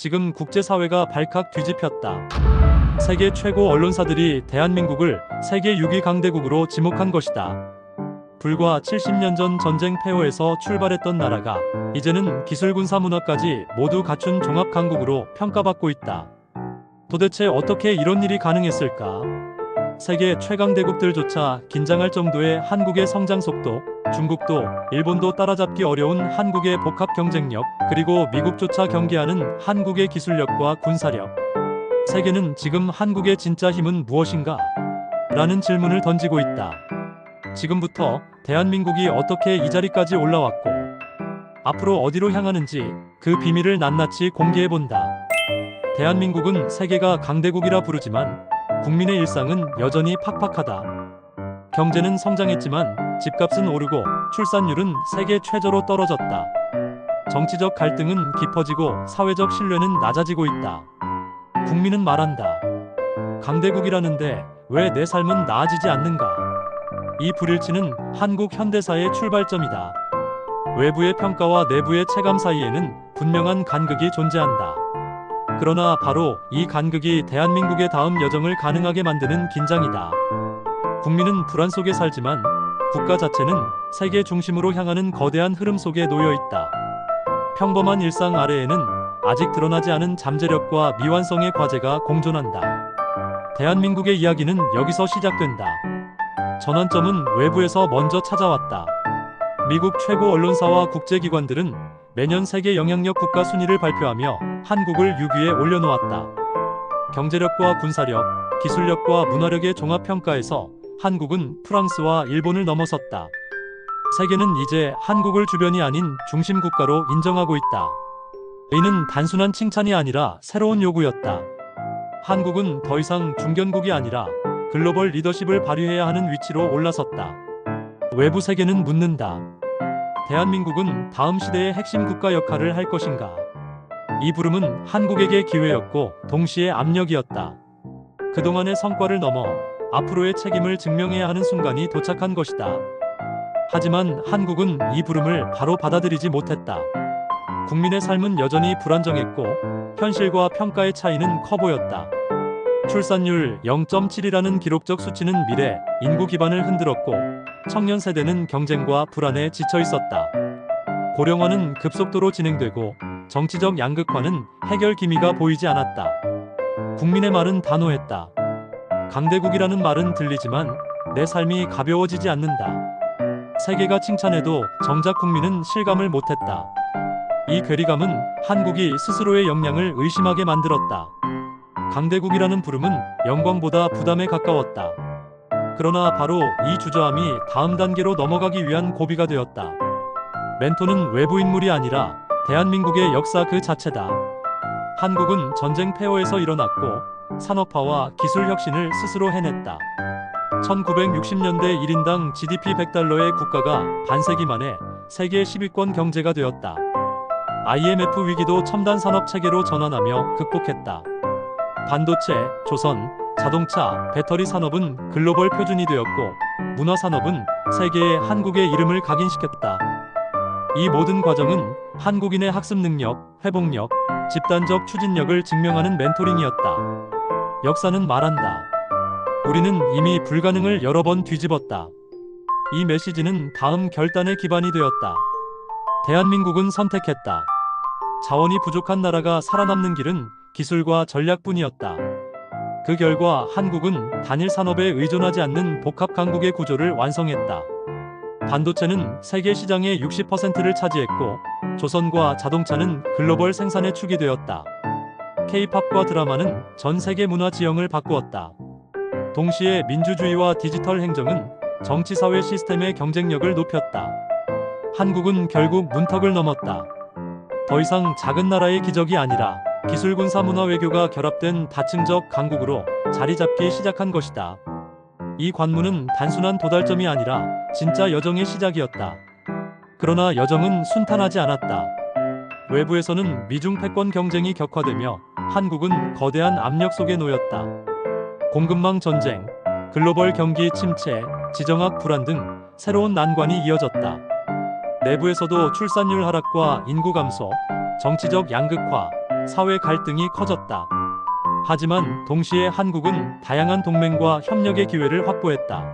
지금 국제사회가 발칵 뒤집혔다. 세계 최고 언론사들이 대한민국을 세계 6위 강대국으로 지목한 것이다. 불과 70년 전 전쟁 폐허에서 출발했던 나라가 이제는 기술 군사 문화까지 모두 갖춘 종합 강국으로 평가받고 있다. 도대체 어떻게 이런 일이 가능했을까? 세계 최강대국들조차 긴장할 정도의 한국의 성장 속도, 중국도, 일본도 따라잡기 어려운 한국의 복합 경쟁력, 그리고 미국조차 경계하는 한국의 기술력과 군사력. 세계는 지금 한국의 진짜 힘은 무엇인가? 라는 질문을 던지고 있다. 지금부터 대한민국이 어떻게 이 자리까지 올라왔고 앞으로 어디로 향하는지 그 비밀을 낱낱이 공개해본다. 대한민국은 세계가 강대국이라 부르지만 국민의 일상은 여전히 팍팍하다. 경제는 성장했지만 집값은 오르고 출산율은 세계 최저로 떨어졌다. 정치적 갈등은 깊어지고 사회적 신뢰는 낮아지고 있다. 국민은 말한다. 강대국이라는데 왜 내 삶은 나아지지 않는가? 이 불일치는 한국 현대사의 출발점이다. 외부의 평가와 내부의 체감 사이에는 분명한 간극이 존재한다. 그러나 바로 이 간극이 대한민국의 다음 여정을 가능하게 만드는 긴장이다. 국민은 불안 속에 살지만 국가 자체는 세계 중심으로 향하는 거대한 흐름 속에 놓여 있다. 평범한 일상 아래에는 아직 드러나지 않은 잠재력과 미완성의 과제가 공존한다. 대한민국의 이야기는 여기서 시작된다. 전환점은 외부에서 먼저 찾아왔다. 미국 최고 언론사와 국제기관들은 매년 세계 영향력 국가 순위를 발표하며 한국을 6위에 올려놓았다. 경제력과 군사력, 기술력과 문화력의 종합평가에서 한국은 프랑스와 일본을 넘어섰다. 세계는 이제 한국을 주변이 아닌 중심 국가로 인정하고 있다. 이는 단순한 칭찬이 아니라 새로운 요구였다. 한국은 더 이상 중견국이 아니라 글로벌 리더십을 발휘해야 하는 위치로 올라섰다. 외부 세계는 묻는다. 대한민국은 다음 시대의 핵심 국가 역할을 할 것인가? 이 부름은 한국에게 기회였고 동시에 압력이었다. 그동안의 성과를 넘어 앞으로의 책임을 증명해야 하는 순간이 도착한 것이다. 하지만 한국은 이 부름을 바로 받아들이지 못했다. 국민의 삶은 여전히 불안정했고 현실과 평가의 차이는 커 보였다. 출산율 0.7이라는 기록적 수치는 미래, 인구 기반을 흔들었고 청년 세대는 경쟁과 불안에 지쳐 있었다. 고령화는 급속도로 진행되고 정치적 양극화는 해결 기미가 보이지 않았다. 국민의 말은 단호했다. 강대국이라는 말은 들리지만 내 삶이 가벼워지지 않는다. 세계가 칭찬해도 정작 국민은 실감을 못했다. 이 괴리감은 한국이 스스로의 역량을 의심하게 만들었다. 강대국이라는 부름은 영광보다 부담에 가까웠다. 그러나 바로 이 주저함이 다음 단계로 넘어가기 위한 고비가 되었다. 멘토는 외부 인물이 아니라 대한민국의 역사 그 자체다. 한국은 전쟁 폐허에서 일어났고 산업화와 기술 혁신을 스스로 해냈다. 1960년대 1인당 GDP 100달러의 국가가 반세기 만에 세계 10위권 경제가 되었다. IMF 위기도 첨단 산업 체계로 전환하며 극복했다. 반도체, 조선, 자동차, 배터리 산업은 글로벌 표준이 되었고 문화 산업은 세계에 한국의 이름을 각인시켰다. 이 모든 과정은 한국인의 학습 능력, 회복력, 집단적 추진력을 증명하는 멘토링이었다. 역사는 말한다. 우리는 이미 불가능을 여러 번 뒤집었다. 이 메시지는 다음 결단의 기반이 되었다. 대한민국은 선택했다. 자원이 부족한 나라가 살아남는 길은 기술과 전략뿐이었다. 그 결과 한국은 단일 산업에 의존하지 않는 복합 강국의 구조를 완성했다. 반도체는 세계 시장의 60%를 차지했고 조선과 자동차는 글로벌 생산의 축이 되었다. K-팝과 드라마는 전 세계 문화 지형을 바꾸었다. 동시에 민주주의와 디지털 행정은 정치사회 시스템의 경쟁력을 높였다. 한국은 결국 문턱을 넘었다. 더 이상 작은 나라의 기적이 아니라 기술 군사 문화 외교가 결합된 다층적 강국으로 자리 잡기 시작한 것이다. 이 관문은 단순한 도달점이 아니라 진짜 여정의 시작이었다. 그러나 여정은 순탄하지 않았다. 외부에서는 미중 패권 경쟁이 격화되며 한국은 거대한 압력 속에 놓였다. 공급망 전쟁, 글로벌 경기 침체, 지정학 불안 등 새로운 난관이 이어졌다. 내부에서도 출산율 하락과 인구 감소, 정치적 양극화, 사회 갈등이 커졌다. 하지만 동시에 한국은 다양한 동맹과 협력의 기회를 확보했다.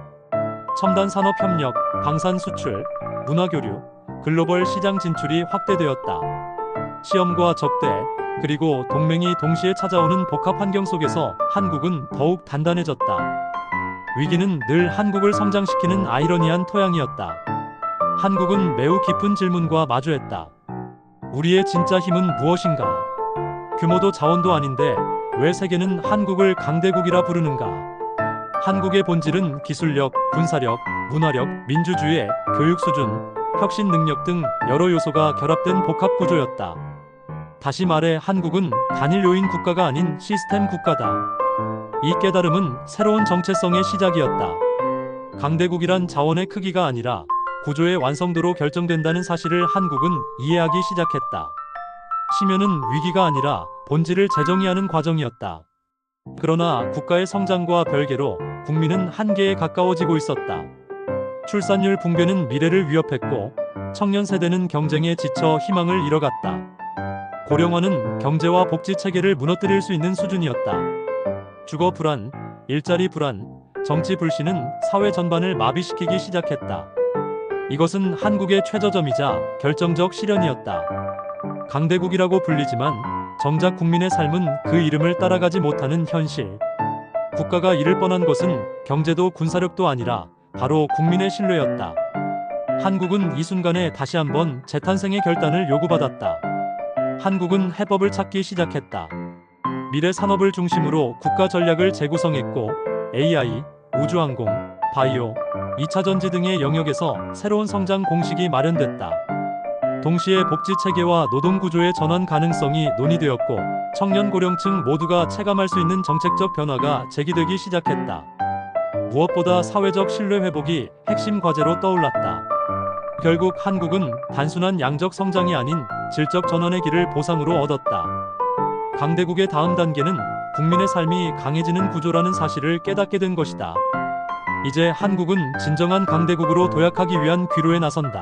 첨단 산업 협력, 방산 수출, 문화 교류, 글로벌 시장 진출이 확대되었다. 시험과 접대, 그리고 동맹이 동시에 찾아오는 복합 환경 속에서 한국은 더욱 단단해졌다. 위기는 늘 한국을 성장시키는 아이러니한 토양이었다. 한국은 매우 깊은 질문과 마주했다. 우리의 진짜 힘은 무엇인가? 규모도 자원도 아닌데 왜 세계는 한국을 강대국이라 부르는가? 한국의 본질은 기술력, 군사력, 문화력, 민주주의, 교육 수준, 혁신 능력 등 여러 요소가 결합된 복합 구조였다. 다시 말해 한국은 단일 요인 국가가 아닌 시스템 국가다. 이 깨달음은 새로운 정체성의 시작이었다. 강대국이란 자원의 크기가 아니라 구조의 완성도로 결정된다는 사실을 한국은 이해하기 시작했다. 심연은 위기가 아니라 본질을 재정의하는 과정이었다. 그러나 국가의 성장과 별개로 국민은 한계에 가까워지고 있었다. 출산율 붕괴는 미래를 위협했고 청년 세대는 경쟁에 지쳐 희망을 잃어갔다. 고령화는 경제와 복지 체계를 무너뜨릴 수 있는 수준이었다. 주거 불안, 일자리 불안, 정치 불신은 사회 전반을 마비시키기 시작했다. 이것은 한국의 최저점이자 결정적 시련이었다. 강대국이라고 불리지만 정작 국민의 삶은 그 이름을 따라가지 못하는 현실. 국가가 잃을 뻔한 것은 경제도 군사력도 아니라 바로 국민의 신뢰였다. 한국은 이 순간에 다시 한번 재탄생의 결단을 요구받았다. 한국은 해법을 찾기 시작했다. 미래 산업을 중심으로 국가 전략을 재구성했고 AI, 우주항공, 바이오, 2차 전지 등의 영역에서 새로운 성장 공식이 마련됐다. 동시에 복지 체계와 노동 구조의 전환 가능성이 논의되었고 청년 고령층 모두가 체감할 수 있는 정책적 변화가 제기되기 시작했다. 무엇보다 사회적 신뢰 회복이 핵심 과제로 떠올랐다. 결국 한국은 단순한 양적 성장이 아닌 질적 전환의 길을 보상으로 얻었다. 강대국의 다음 단계는 국민의 삶이 강해지는 구조라는 사실을 깨닫게 된 것이다. 이제 한국은 진정한 강대국으로 도약하기 위한 귀로에 나선다.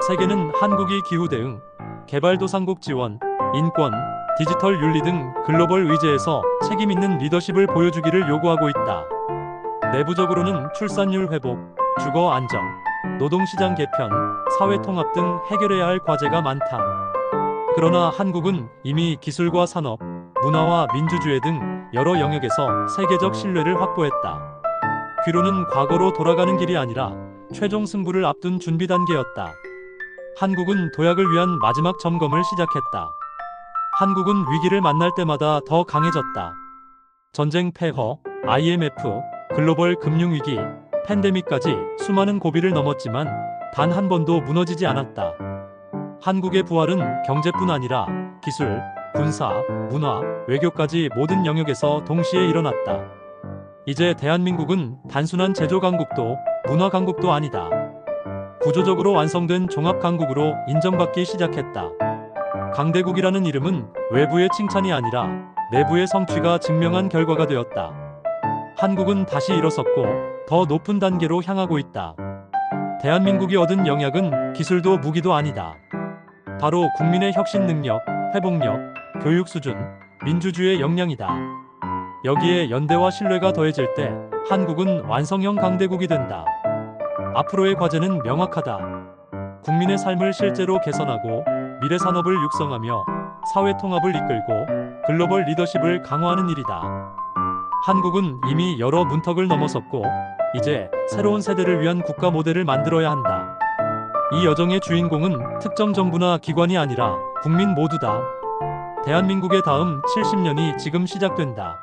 세계는 한국이 기후 대응, 개발도상국 지원, 인권, 디지털 윤리 등 글로벌 의제에서 책임 있는 리더십을 보여주기를 요구하고 있다. 내부적으로는 출산율 회복, 주거 안정, 노동시장 개편, 사회 통합 등 해결해야 할 과제가 많다. 그러나 한국은 이미 기술과 산업, 문화와 민주주의 등 여러 영역에서 세계적 신뢰를 확보했다. 귀로는 과거로 돌아가는 길이 아니라 최종 승부를 앞둔 준비 단계였다. 한국은 도약을 위한 마지막 점검을 시작했다. 한국은 위기를 만날 때마다 더 강해졌다. 전쟁 폐허, IMF, 글로벌 금융위기, 팬데믹까지 수많은 고비를 넘었지만 단 한 번도 무너지지 않았다. 한국의 부활은 경제뿐 아니라 기술, 군사, 문화, 외교까지 모든 영역에서 동시에 일어났다. 이제 대한민국은 단순한 제조 강국도 문화 강국도 아니다. 구조적으로 완성된 종합 강국으로 인정받기 시작했다. 강대국이라는 이름은 외부의 칭찬이 아니라 내부의 성취가 증명한 결과가 되었다. 한국은 다시 일어섰고 더 높은 단계로 향하고 있다. 대한민국이 얻은 영향은 기술도 무기도 아니다. 바로 국민의 혁신 능력, 회복력, 교육 수준, 민주주의의 역량이다. 여기에 연대와 신뢰가 더해질 때 한국은 완성형 강대국이 된다. 앞으로의 과제는 명확하다. 국민의 삶을 실제로 개선하고 미래 산업을 육성하며 사회 통합을 이끌고 글로벌 리더십을 강화하는 일이다. 한국은 이미 여러 문턱을 넘어섰고 이제 새로운 세대를 위한 국가 모델을 만들어야 한다. 이 여정의 주인공은 특정 정부나 기관이 아니라 국민 모두다. 대한민국의 다음 70년이 지금 시작된다.